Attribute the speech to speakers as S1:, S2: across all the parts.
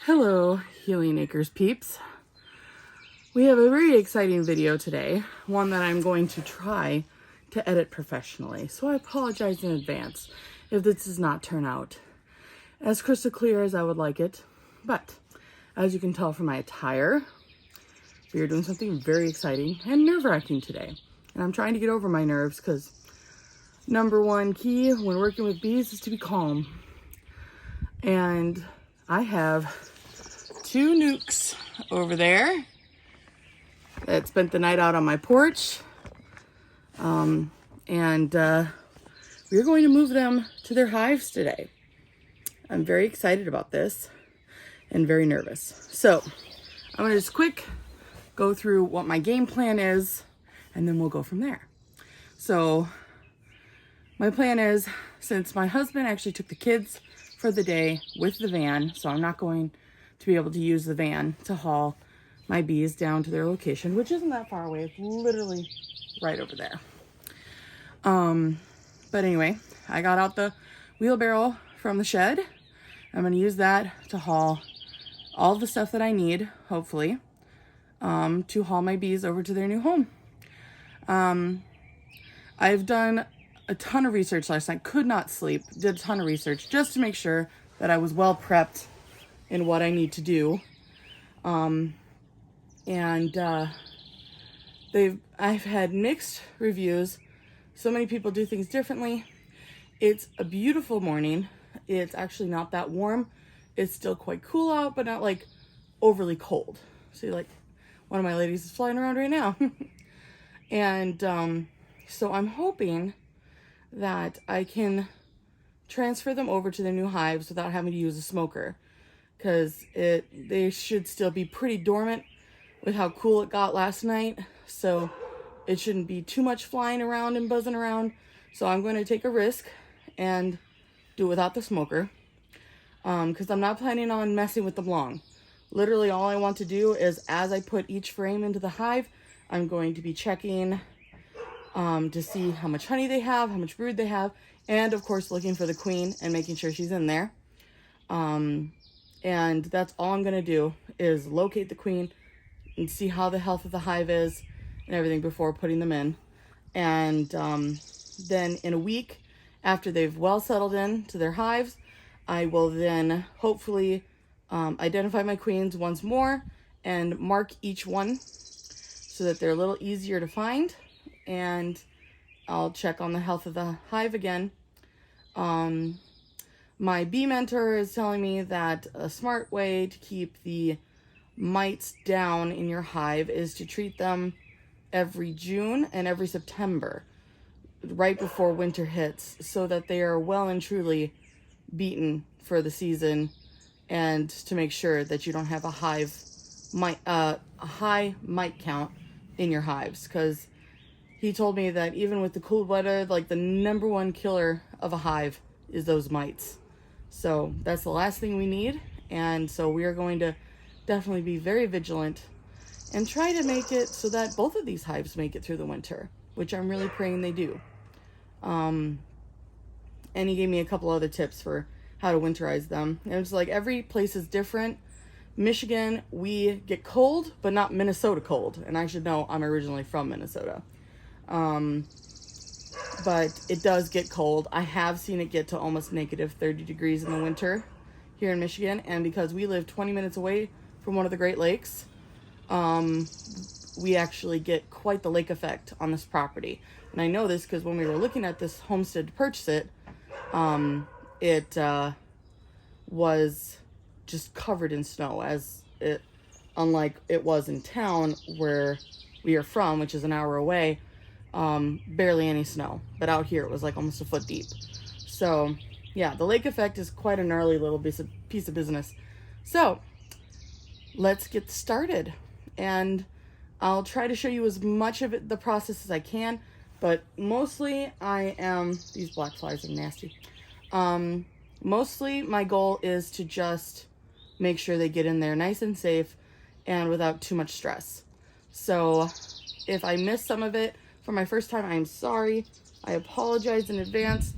S1: Hello, Healing Acres peeps. We have a very exciting video today, one that I'm going to try to edit professionally, so I apologize in advance if this does not turn out as crystal clear as I would like it. But as you can tell from my attire, we are doing something very exciting and nerve-wracking today. And I'm trying to get over my nerves because number one key when working with bees is to be calm. And I have two nucs over there that spent the night out on my porch. We're going to move them to their hives today. I'm very excited about this and very nervous. So I'm gonna just quick go through what my game plan is and then we'll go from there. So my plan is, since my husband actually took the kids for the day with the van, so I'm not going to be able to use the van to haul my bees down to their location, which isn't that far away. It's literally right over there. But anyway, I got out the wheelbarrow from the shed. I'm going to use that to haul all the stuff that I need, hopefully, to haul my bees over to their new home. I've done a ton of research last night, could not sleep, did a ton of research just to make sure that I was well prepped in what I need to do. I've had mixed reviews. So many people do things differently. It's a beautiful morning. It's actually not that warm. It's still quite cool out, but not like overly cold. See, like one of my ladies is flying around right now. So I'm hoping that I can transfer them over to their new hives without having to use a smoker, because they should still be pretty dormant with how cool it got last night. So it shouldn't be too much flying around and buzzing around. So I'm going to take a risk and do it without the smoker, because I'm not planning on messing with them long. Literally all I want to do is, as I put each frame into the hive, I'm going to be checking to see how much honey they have, how much brood they have, and of course looking for the queen and making sure she's in there. And that's all I'm going to do, is locate the queen and see how the health of the hive is and everything before putting them in. And then in a week, after they've well settled in to their hives, I will then hopefully identify my queens once more and mark each one so that they're a little easier to find. And I'll check on the health of the hive again. My bee mentor is telling me that a smart way to keep the mites down in your hive is to treat them every June and every September, right before winter hits, so that they are well and truly beaten for the season, and to make sure that you don't have a high mite count in your hives. Because he told me that even with the cold weather, like the number one killer of a hive is those mites. So that's the last thing we need. And so we are going to definitely be very vigilant and try to make it so that both of these hives make it through the winter, which I'm really praying they do. And he gave me a couple other tips for how to winterize them. And it's like every place is different. Michigan, we get cold, but not Minnesota cold. And I should know, I'm originally from Minnesota. But it does get cold. I have seen it get to almost negative 30 degrees in the winter here in Michigan. And because we live 20 minutes away from one of the Great Lakes, we actually get quite the lake effect on this property. And I know this because when we were looking at this homestead to purchase it, it was just covered in snow, unlike it was in town where we are from, which is an hour away. Barely any snow, but out here it was like almost a foot deep. So yeah, the lake effect is quite a gnarly little piece of business. So let's get started, and I'll try to show you as much of the process as I can, but mostly these black flies are nasty. Mostly my goal is to just make sure they get in there nice and safe and without too much stress. So if I miss some of it for my first time, I'm sorry. I apologize in advance,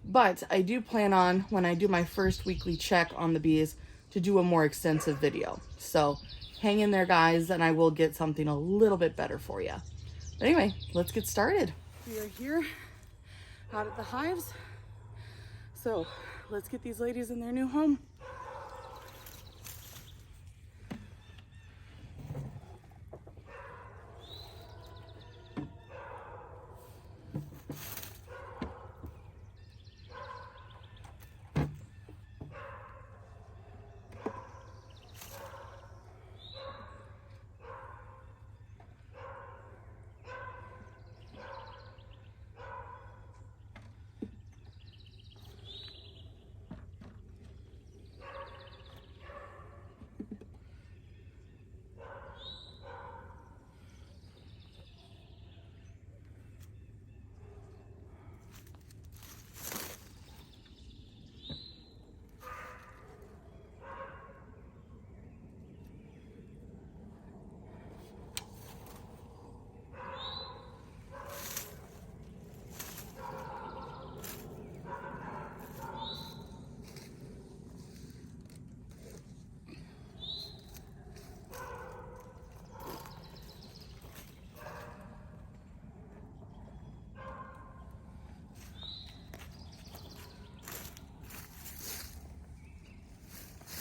S1: but I do plan on, when I do my first weekly check on the bees, to do a more extensive video. So hang in there, guys, and I will get something a little bit better for you. But anyway, let's get started. We are here out at the hives. So let's get these ladies in their new home.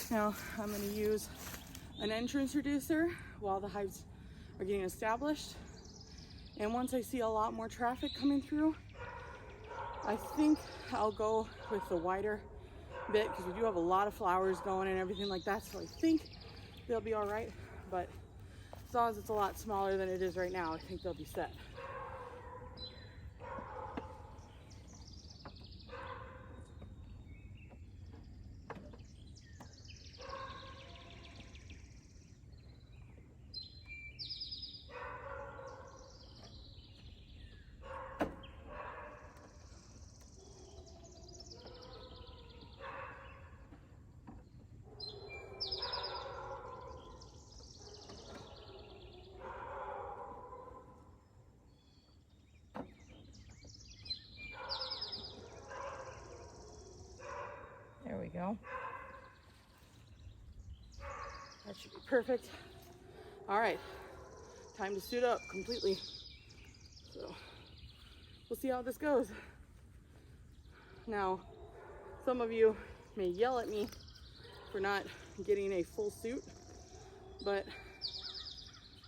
S1: Now I'm going to use an entrance reducer while the hives are getting established. And once I see a lot more traffic coming through, I think I'll go with the wider bit because we do have a lot of flowers going and everything like that. So I think they'll be all right. But as long as it's a lot smaller than it is right now, I think they'll be set. There we go. That should be perfect. All right, time to suit up completely. So we'll see how this goes. Now, some of you may yell at me for not getting a full suit, but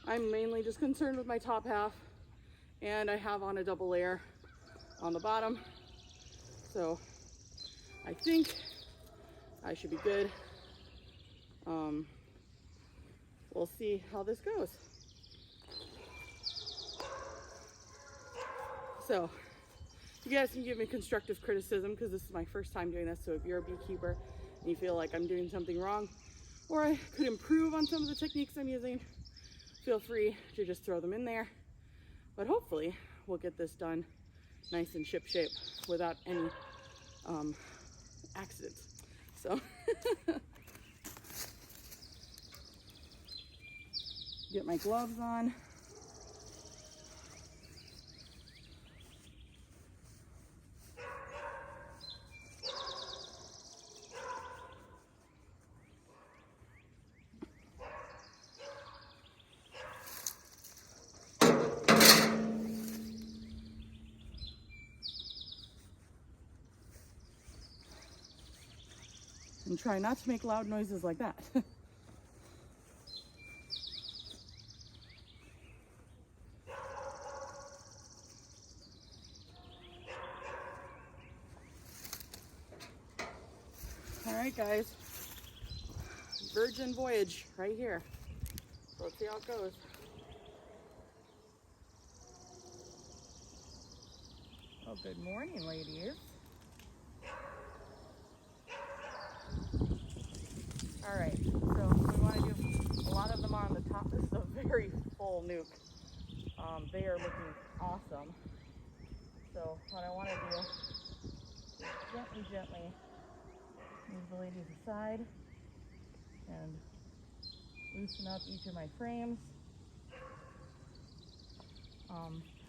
S1: I'm mainly just concerned with my top half, and I have on a double layer on the bottom. So I think I should be good. We'll see how this goes. So you guys can give me constructive criticism because this is my first time doing this. So if you're a beekeeper and you feel like I'm doing something wrong or I could improve on some of the techniques I'm using, feel free to just throw them in there. But hopefully we'll get this done nice and ship shape without any accidents. So get my gloves on. And try not to make loud noises like that. All right, guys, virgin voyage right here. So let's see how it goes. Well, good morning, ladies. All right, so we want to do, a lot of them are on the top. This is a very full nuke. They are looking awesome. So what I want to do is gently move the ladies aside and loosen up each of my frames.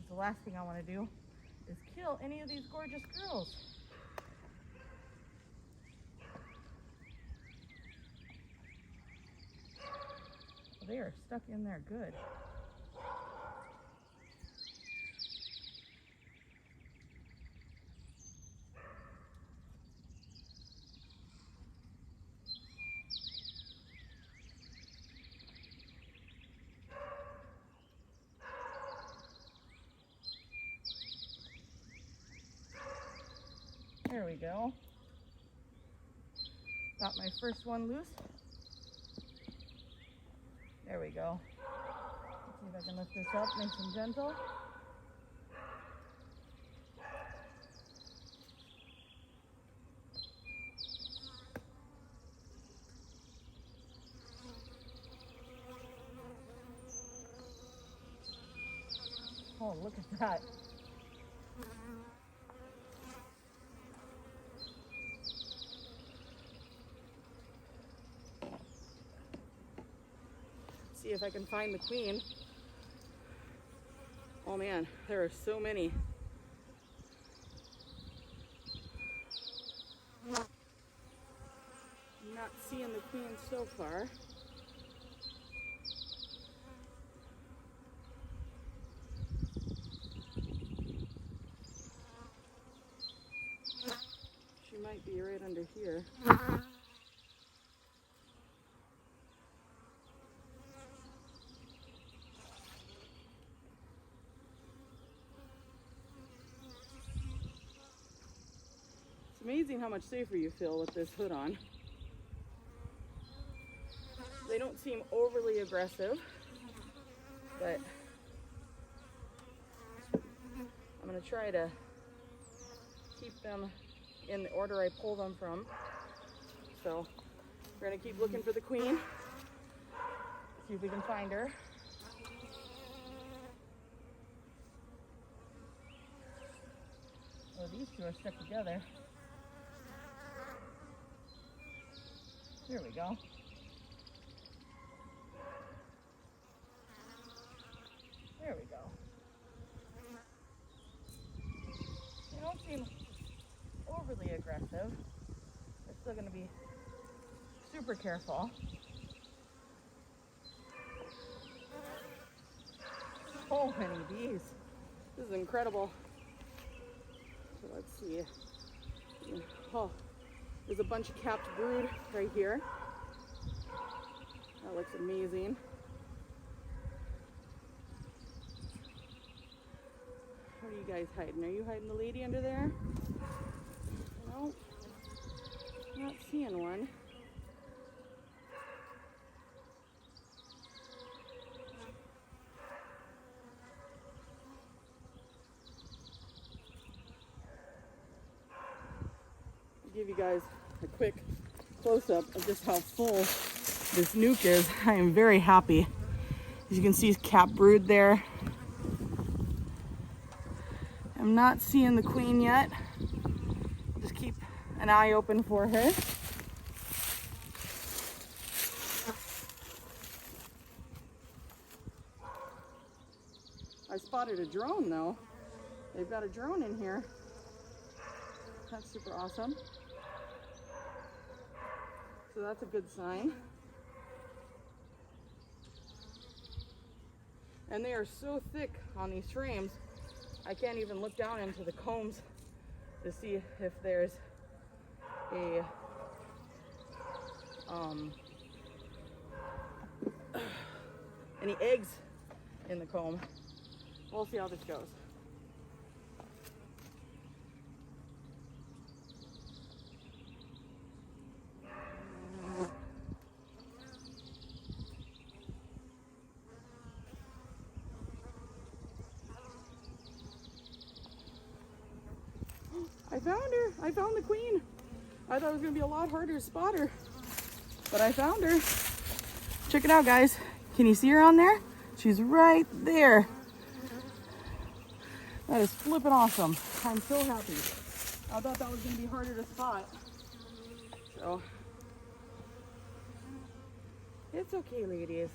S1: The last thing I want to do is kill any of these gorgeous girls. They are stuck in there good. There we go. Got my first one loose. There we go. Let's see if I can lift this up nice and gentle. Oh, look at that. See if I can find the queen. Oh man, there are so many. I'm not seeing the queen so far. She might be right under here. It's amazing how much safer you feel with this hood on. They don't seem overly aggressive, but I'm going to try to keep them in the order I pull them from. So we're going to keep looking for the queen, see if we can find her. Oh, these two are stuck together. Here we go. There we go. They don't seem overly aggressive. They're still going to be super careful. So many bees. This is incredible. So let's see. Oh, there's a bunch of capped brood right here. That looks amazing. What are you guys hiding? Are you hiding the lady under there? No, not seeing one. I'll give you guys a quick close-up of just how full this nuc is. I am very happy. As you can see, cap brood there. I'm not seeing the queen yet. Just keep an eye open for her. I spotted a drone though. They've got a drone in here. That's super awesome. So that's a good sign. And they are so thick on these frames, I can't even look down into the combs to see if there's a any eggs in the comb. We'll see how this goes. I found her. I found the queen. I thought it was going to be a lot harder to spot her, but I found her. Check it out, guys. Can you see her on there? She's right there. That is flipping awesome. I'm so happy. I thought that was going to be harder to spot. So, it's okay, ladies.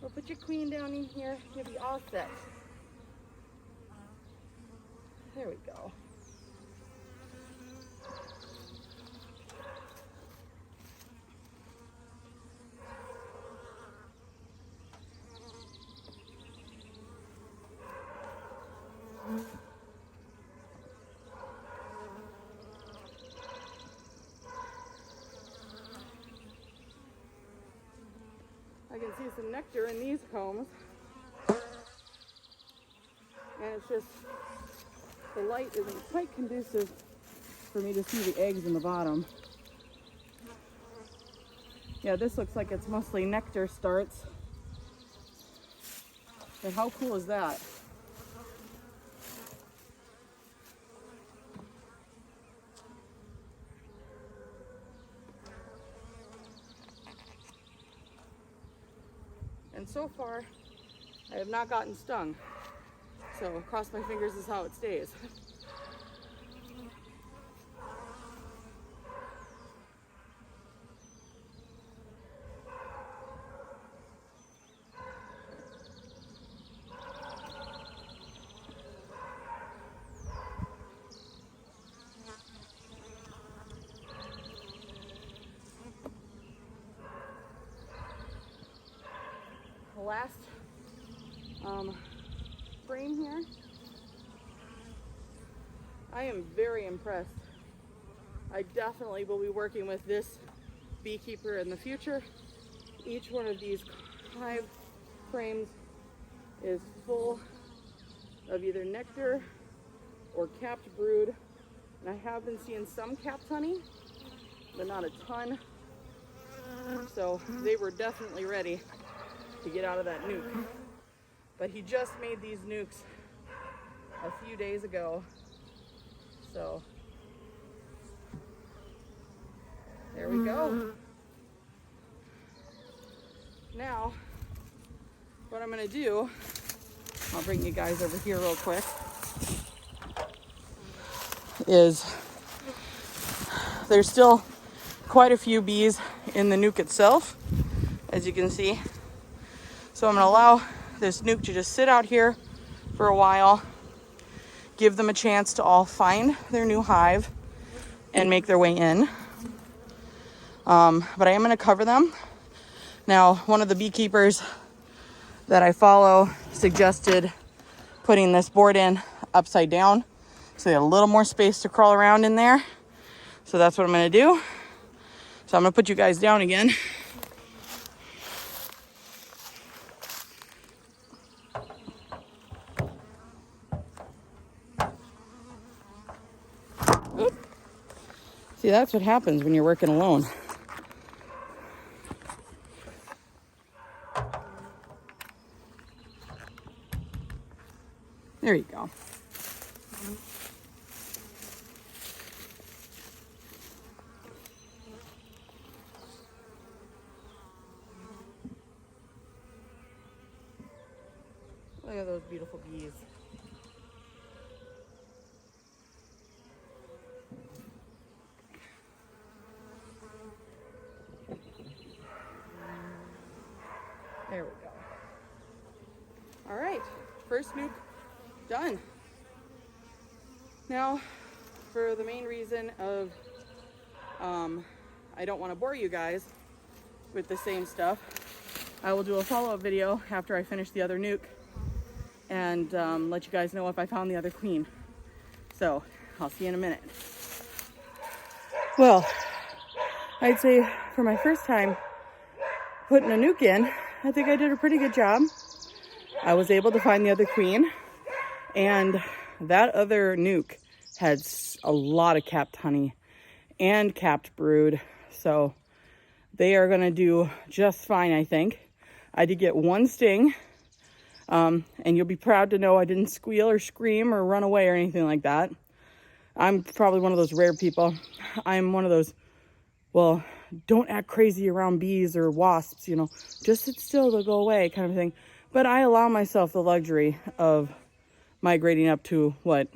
S1: We'll put your queen down in here. You'll be all set. There we go. I can see some nectar in these combs. And it's just, the light isn't quite conducive for me to see the eggs in the bottom. Yeah, this looks like it's mostly nectar starts. And how cool is that? And so far, I have not gotten stung. So cross my fingers is how it stays. The last frame here, I am very impressed. I definitely will be working with this beekeeper in the future. Each one of these hive frames is full of either nectar or capped brood. And I have been seeing some capped honey, but not a ton. So they were definitely ready to get out of that nuke. But he just made these nukes a few days ago. So there we go. Now, what I'm gonna do, I'll bring you guys over here real quick, is there's still quite a few bees in the nuke itself, as you can see. So I'm gonna allow this nuke to just sit out here for a while, give them a chance to all find their new hive and make their way in. But I am gonna cover them. Now, one of the beekeepers that I follow suggested putting this board in upside down so they have a little more space to crawl around in there. So that's what I'm gonna do. So I'm gonna put you guys down again. Oop. See, that's what happens when you're working alone. There you go. Look at those beautiful bees. There we go. All right, first nuke done. Now, for the main reason of I don't want to bore you guys with the same stuff, I will do a follow-up video after I finish the other nuke and let you guys know if I found the other queen. So I'll see you in a minute. Well, I'd say for my first time putting a nuke in, I think I did a pretty good job. I was able to find the other queen, and that other nuke had a lot of capped honey and capped brood, so they are gonna do just fine, I think. I did get one sting, and you'll be proud to know I didn't squeal or scream or run away or anything like that. I'm probably one of those rare people. I'm one of those, well, don't act crazy around bees or wasps, you know, just sit still, they'll go away kind of thing. But I allow myself the luxury of migrating up to what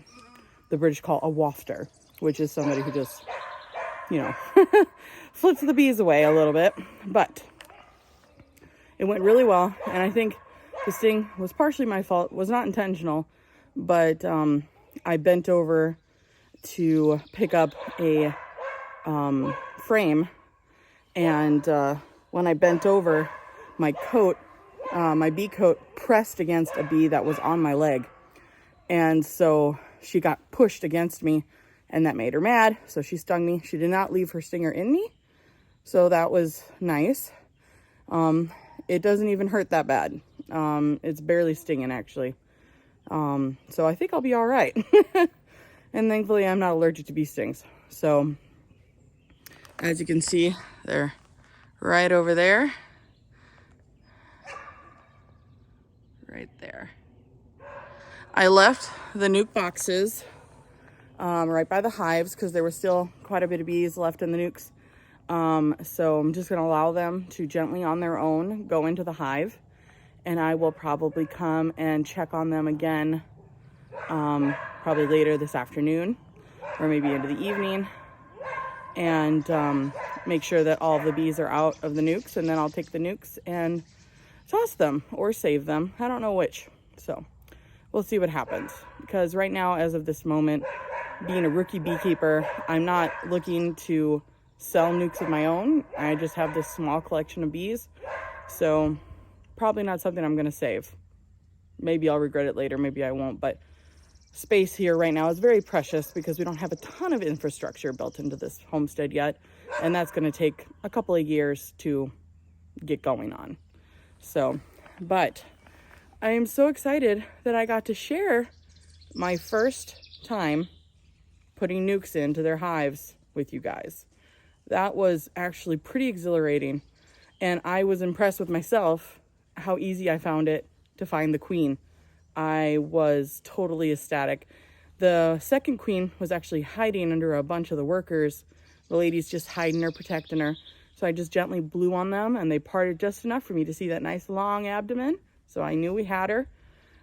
S1: the British call a wafter, which is somebody who just, you know, flips the bees away a little bit. But it went really well, and I think the sting was partially my fault. It was not intentional, but I bent over to pick up a frame, and when I bent over, my coat, my bee coat pressed against a bee that was on my leg, and so she got pushed against me, and that made her mad, so she stung me. She did not leave her stinger in me, so that was nice. it doesn't even hurt that bad. It's barely stinging actually. So I think I'll be all right. And thankfully I'm not allergic to bee stings. So as you can see, they're right over there. Right there. I left the nuke boxes right by the hives because there was still quite a bit of bees left in the nukes. So I'm just going to allow them to gently on their own go into the hive, and I will probably come and check on them again probably later this afternoon or maybe into the evening, and make sure that all of the bees are out of the nukes, and then I'll take the nukes and toss them or save them. I don't know which. So we'll see what happens, because right now, as of this moment, being a rookie beekeeper, I'm not looking to sell nukes of my own. I just have this small collection of bees, so probably not something I'm going to save. Maybe I'll regret it later, maybe I won't, but space here right now is very precious because we don't have a ton of infrastructure built into this homestead yet, and that's going to take a couple of years to get going on. So, but I am so excited that I got to share my first time putting nukes into their hives with you guys. That was actually pretty exhilarating, and I was impressed with myself how easy I found it to find the queen. I was totally ecstatic. The second queen was actually hiding under a bunch of the workers. The lady's just hiding her, protecting her. So I just gently blew on them, and they parted just enough for me to see that nice long abdomen. So I knew we had her.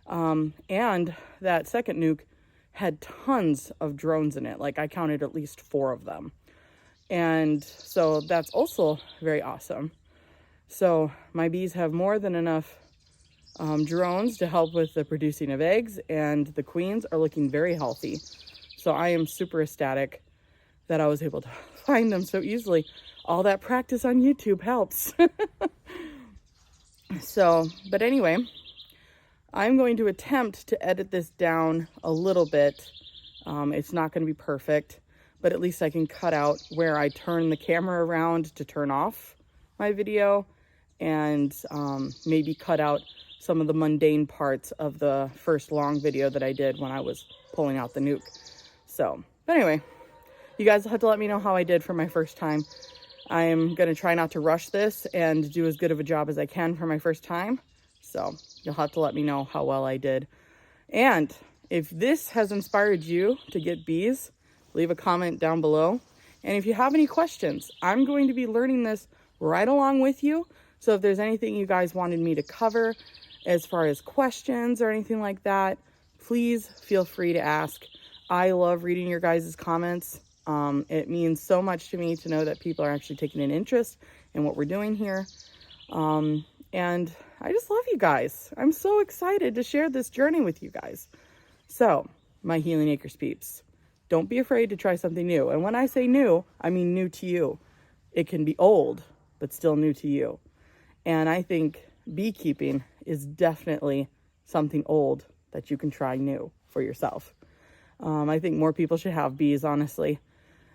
S1: And that second nuke had tons of drones in it. Like, I counted at least 4 of them. And so that's also very awesome. So my bees have more than enough drones to help with the producing of eggs, and the queens are looking very healthy. So I am super ecstatic that I was able to find them so easily. All that practice on YouTube helps. So, but anyway, I'm going to attempt to edit this down a little bit. It's not going to be perfect, but at least I can cut out where I turn the camera around to turn off my video, and maybe cut out some of the mundane parts of the first long video that I did when I was pulling out the nuke. So, but anyway, you guys will have to let me know how I did for my first time. I am going to try not to rush this and do as good of a job as I can for my first time. So you'll have to let me know how well I did. And if this has inspired you to get bees, leave a comment down below. And if you have any questions, I'm going to be learning this right along with you. So if there's anything you guys wanted me to cover as far as questions or anything like that, please feel free to ask. I love reading your guys' comments. It means so much to me to know that people are actually taking an interest in what we're doing here. And I just love you guys. I'm so excited to share this journey with you guys. So, my Healing Acres peeps, don't be afraid to try something new. And when I say new, I mean new to you. It can be old, but still new to you. And I think beekeeping is definitely something old that you can try new for yourself. I think more people should have bees, honestly,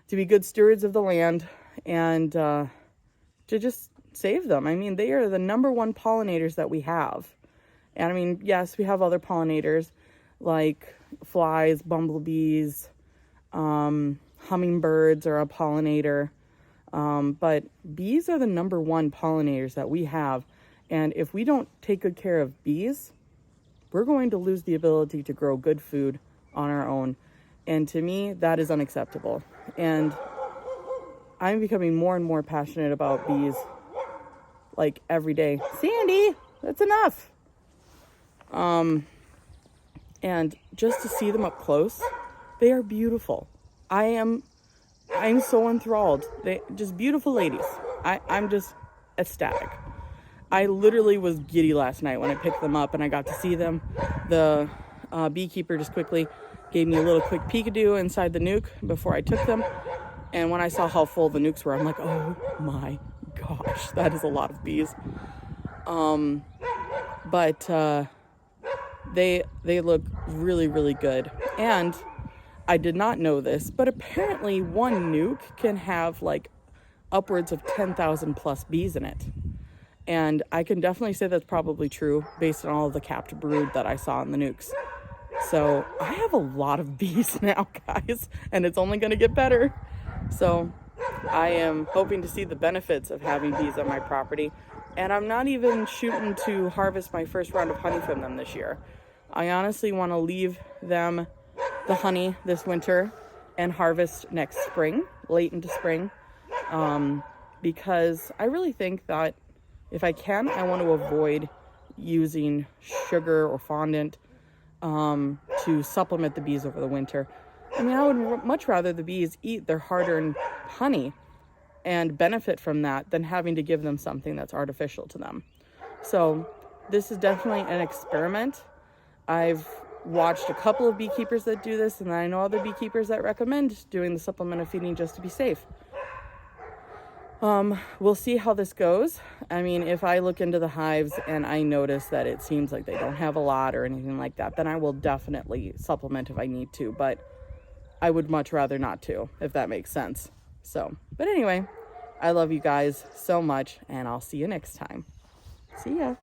S1: to be good stewards of the land and to just save them. I mean, they are the #1 pollinators that we have. And I mean, yes, we have other pollinators like flies, bumblebees, hummingbirds are a pollinator. But bees are the #1 pollinators that we have. And if we don't take good care of bees, we're going to lose the ability to grow good food on our own. And to me, that is unacceptable. And I'm becoming more and more passionate about bees, like, every day. Sandy, that's enough. And just to see them up close, they are beautiful. I'm so enthralled. They just beautiful ladies. I'm just ecstatic. I literally was giddy last night when I picked them up and I got to see them. The beekeeper just quickly gave me a little quick peekaboo inside the nuke before I took them. And when I saw how full the nukes were, I'm like, oh my gosh, that is a lot of bees. But they look really, really good. And I did not know this, but apparently one nuke can have like upwards of 10,000 plus bees in it. And I can definitely say that's probably true based on all of the capped brood that I saw in the nucs. So I have a lot of bees now, guys, and it's only going to get better. So I am hoping to see the benefits of having bees on my property. And I'm not even shooting to harvest my first round of honey from them this year. I honestly want to leave them the honey this winter and harvest next spring, late into spring, because I really think that if I can, I want to avoid using sugar or fondant to supplement the bees over the winter. I mean, I would much rather the bees eat their hard-earned honey and benefit from that than having to give them something that's artificial to them. So this is definitely an experiment. I've watched a couple of beekeepers that do this, and I know other beekeepers that recommend doing the supplemental feeding just to be safe. We'll see how this goes. I mean, if I look into the hives and I notice that it seems like they don't have a lot or anything like that, then I will definitely supplement if I need to, but I would much rather not to, if that makes sense. So, but anyway, I love you guys so much, and I'll see you next time. See ya.